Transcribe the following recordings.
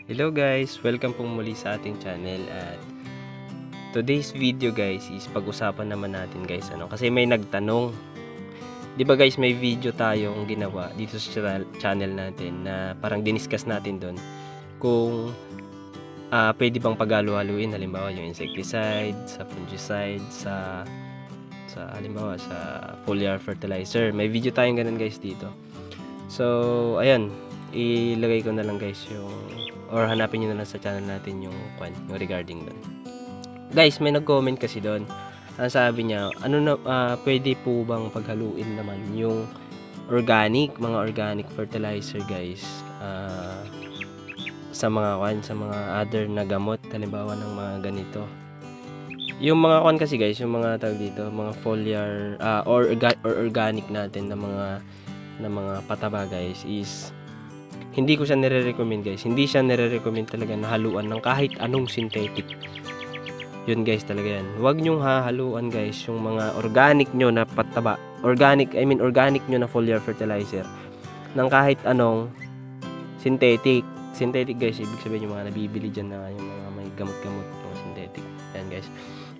Hello guys! Welcome pong muli sa ating channel at today's video guys is pag-usapan naman natin guys kasi may nagtanong. 'Di ba guys, may video tayong ginawa dito sa channel natin na parang diniscuss natin doon kung pwede bang paghalo-haluin halimbawa yung insecticide sa fungicide sa halimbawa sa foliar fertilizer. May video tayong ganun guys dito. So, ayan, ilagay ko na lang guys yung or hanapin niyo na lang sa channel natin yung regarding doon. Guys, may nag-comment kasi doon. Ang sabi niya, pwede po bang paghaluin naman yung mga organic fertilizer guys, sa mga other na gamot, halimbawa ng mga ganito. Yung mga kasi guys, yung mga tawag dito, mga foliar or organic natin na mga pataba guys is hindi ko siya nire-recommend guys. Hindi siya nire-recommend talaga na haluan ng kahit anong synthetic. Yun guys, talaga yan. Huwag nyong hahaluan guys yung mga organic nyo na pataba. Organic nyo na foliar fertilizer ng kahit anong synthetic. Synthetic guys, ibig sabihin yung mga nabibili dyan na yung mga may gamot-gamot, mga synthetic. Yan guys.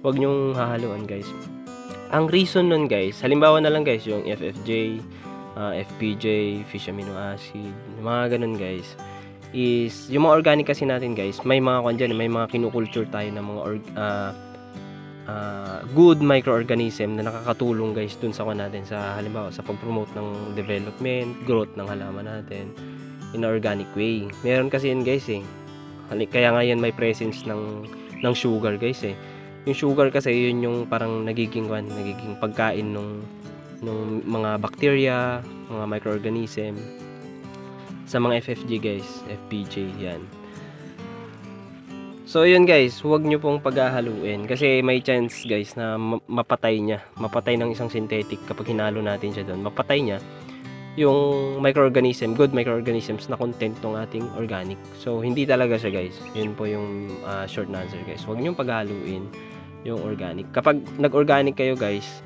Huwag nyong hahaluan guys. Ang reason nun guys, halimbawa na lang guys yung FFJ, FPJ, fish amino acid, mga ganun guys, is yung mga organic kasi natin guys, may mga may mga kinukulture tayo ng mga good microorganism na nakakatulong guys dun sa natin sa halimbawa sa pag-promote ng development, growth ng halaman natin in an organic way. Meron kasi yun guys kaya nga yan may presence ng sugar guys Yung sugar kasi yun yung parang nagiging pagkain nung mga bacteria, mga microorganism sa mga FFG guys, FPJ yan. So yun guys, huwag nyo pong paghahaluin kasi may chance guys na mapatay ng isang synthetic kapag hinalo natin siya doon. Mapatay niya yung good microorganisms na content ng ating organic. So hindi talaga siya guys. Yun po yung short answer guys. Huwag nyo paghahaluin yung organic. Kapag nag-organic kayo guys,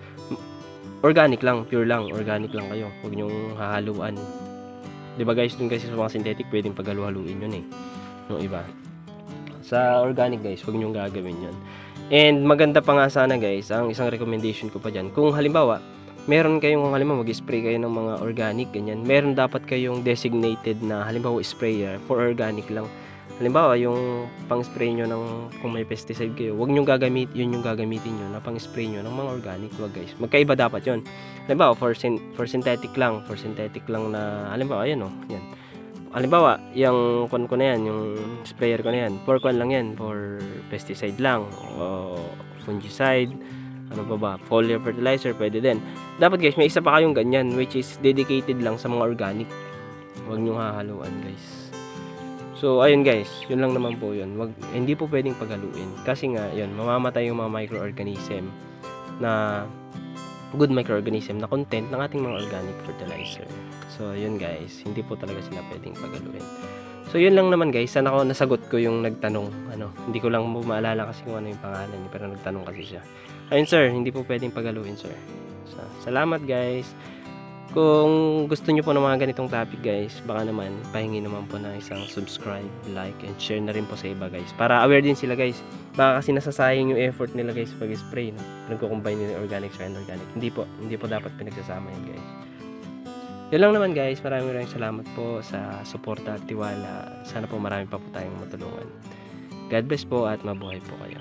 organic lang, pure lang, organic lang kayo. Huwag nyong hahaluan. 'Di ba guys, dun kasi sa mga synthetic pwedeng paghalu-haluin yun yung iba. Sa organic guys, huwag nyong gagawin yun. And maganda pa nga sana guys, ang isang recommendation ko pa diyan, kung halimbawa meron kayong mag-spray kayo ng mga organic ganyan, meron dapat kayong designated na halimbawa sprayer for organic lang. Halimbawa, yung pang-spray nyo kung may pesticide kayo, huwag nyo yun yung gagamitin nyo na pang-spray nyo ng mga organic. Huwag guys. Magkaiba dapat yun. Halimbawa, for synthetic lang na, halimbawa, yan yan. Halimbawa, yung ko na yan, yung sprayer ko na yan, for lang yan, for pesticide lang, o fungicide, foliar fertilizer, pwede din. Dapat guys, may isa pa kayong ganyan, which is dedicated lang sa mga organic. Huwag nyo hahaluan guys. So ayun guys, yun lang naman po yun. Hindi po pwedeng paghaluin kasi nga yun, mamamatay yung mga microorganism na good microorganism na content ng ating mga organic fertilizer. So yun guys, hindi po talaga sila pwedeng paghaluin. So yun lang naman guys, sana nasagot ko yung nagtanong. Hindi ko lang maalala kasi kung ano yung pangalan niya, pero nagtanong kasi siya. Ayun sir, hindi po pwedeng paghaluin sir. So, salamat guys. Kung gusto nyo po ng mga ganitong topic guys, baka naman pahingi naman po ng isang subscribe, like, and share na rin po sa iba guys, para aware din sila guys. Baka kasi nasasayang yung effort nila guys pag spray nagko-combine nila organic sa inorganic. Hindi po dapat pinagsasama yan guys. Yun lang naman guys, maraming salamat po sa suporta at tiwala. Sana po marami pa po tayong matulungan. God bless po at mabuhay po kayo.